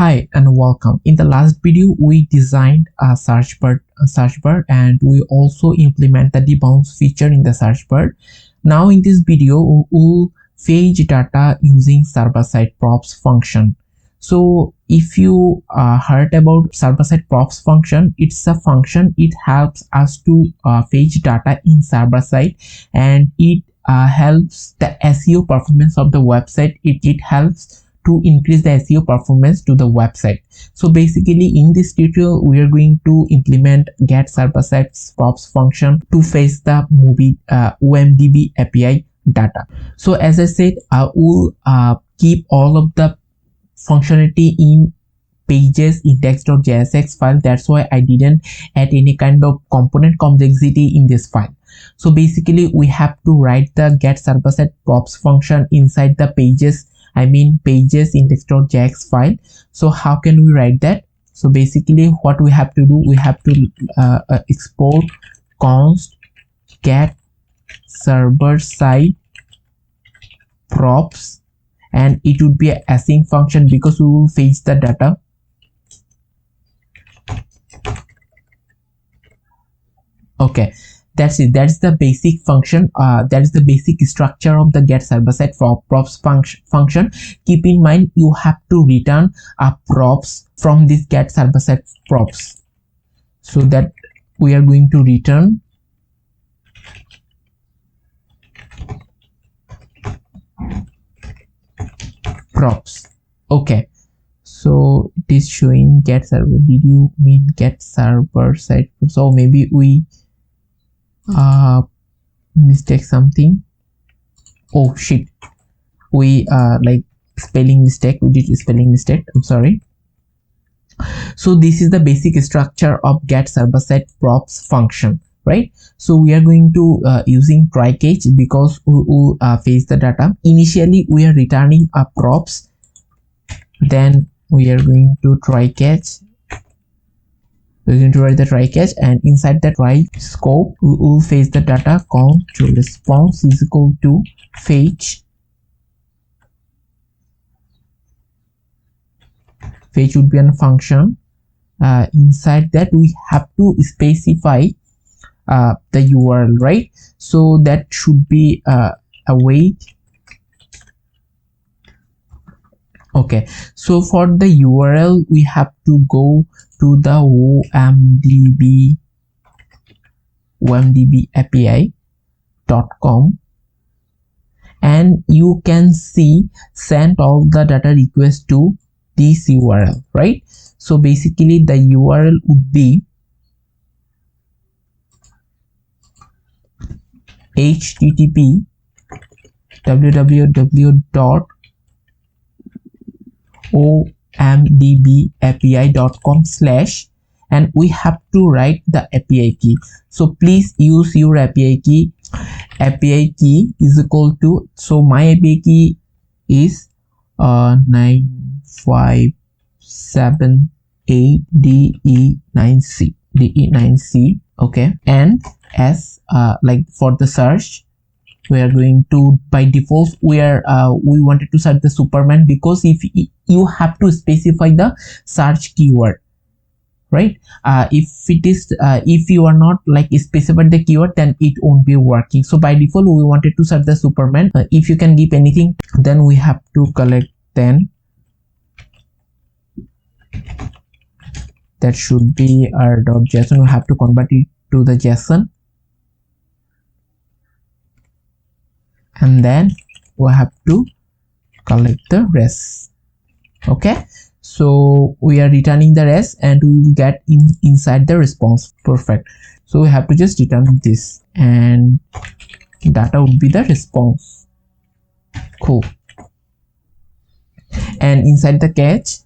Hi and welcome. In the last video, we designed a search bar, and we also implement the debounce feature in the search bar. Now in this video, we will fetch data using server-side props function. So if you heard about server-side props function, it's a function. It helps us to fetch data in server-side, and it helps the SEO performance of the website. It helps to increase the SEO performance to the website. So basically in this tutorial we are going to implement get server side props function to fetch the OMDB API data. So as I said, I will keep all of the functionality in pages index.jsx file. That's why I didn't add any kind of component complexity in this file. So basically we have to write the get server side props function inside the pages index.js file. So how can we write that? So basically what we have to do, we have to export const get server side props, and it would be an async function because we will fetch the data. Okay, that's it. That's the basic function. That is the basic structure of the get server side props function. Keep in mind you have to return a props from this get server side props, so that we are going to return props. Okay, so it is showing get server. Did you mean get server side? So maybe we mistake something. Oh shit, we like spelling mistake. We did a spelling mistake. I'm sorry. So this is the basic structure of get server side props function, right? So we are going to using try catch because we will fetch the data. Initially we are returning a props, then we are going to try catch. We're going to write the try catch, and inside the try scope we will fetch the data. Count to response is equal to fetch. Fetch would be a function. Inside that we have to specify the URL, right? So that should be a wait. Okay, so for the URL we have to go to the OMDB API.com, and you can see send all the data requests to this URL, right? So basically the URL would be http www.omdbapi.com/ and we have to write the API key. So please use your API key. API key is equal to, so my API key is 9578DE9C. Okay, and as like for the search, we are going to, by default we wanted to search the Superman, because if you have to specify the search keyword, right? If you are not like specified the keyword, then it won't be working. So by default we wanted to search the Superman. If you can give anything, then we have to collect 10. That should be our .json. We have to convert it to the JSON, and then we have to collect the rest. Okay, so we are returning the rest, and we will get inside the response. Perfect. So we have to just return this, and data would be the response. Cool. And inside the catch,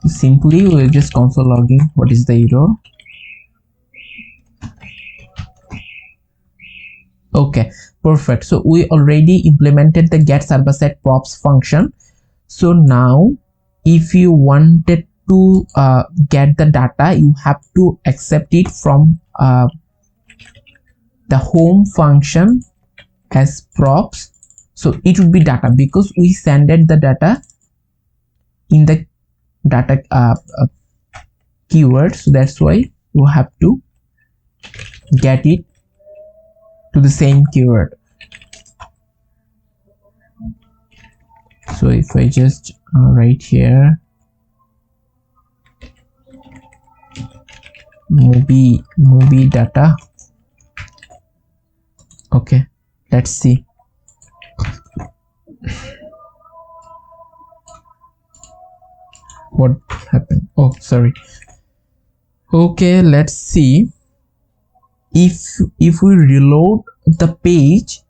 simply we'll just console logging what is the error. Okay, perfect. So we already implemented the get server side props function. So now if you wanted to get the data, you have to accept it from the home function as props. So it would be data because we sended the data in the data keyword, so that's why you have to get it to the same keyword. So if I just write here movie data, okay, let's see. What happened? Oh, sorry. Okay, let's see. If we reload the page,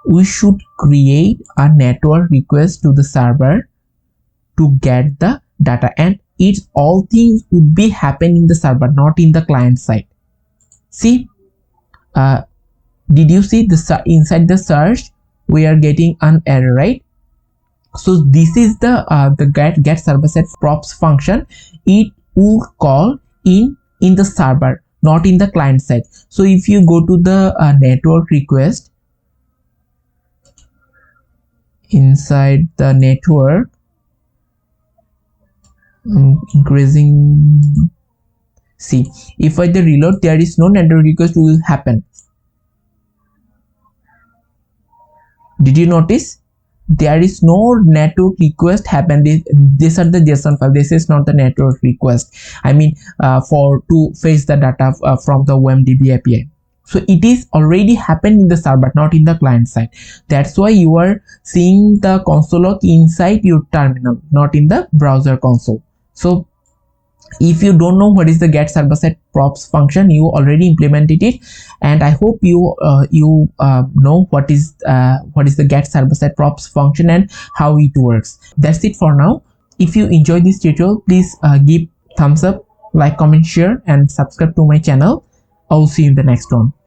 we should create a network request to the server to get the data, and it's all things would be happen in the server, not in the client side. See, did you see the inside the search we are getting an error, right? So this is the get server set props function. It will call in the server, not in the client side. So if you go to the network request, inside the network, increasing, see, if I the reload, there is no network request will happen. Did you notice? There is no network request happen. These are the JSON file. This is not the network request. I mean, for to fetch the data from the OMDB API. So it is already happened in the server, not in the client side. That's why you are seeing the console log inside your terminal, not in the browser console. So if you don't know what is the get server set props function, you already implemented it, and I hope you know what is the get server set props function and how it works. That's it for now. If you enjoyed this tutorial, please give thumbs up, like, comment, share, and subscribe to my channel. I'll see you in the next one.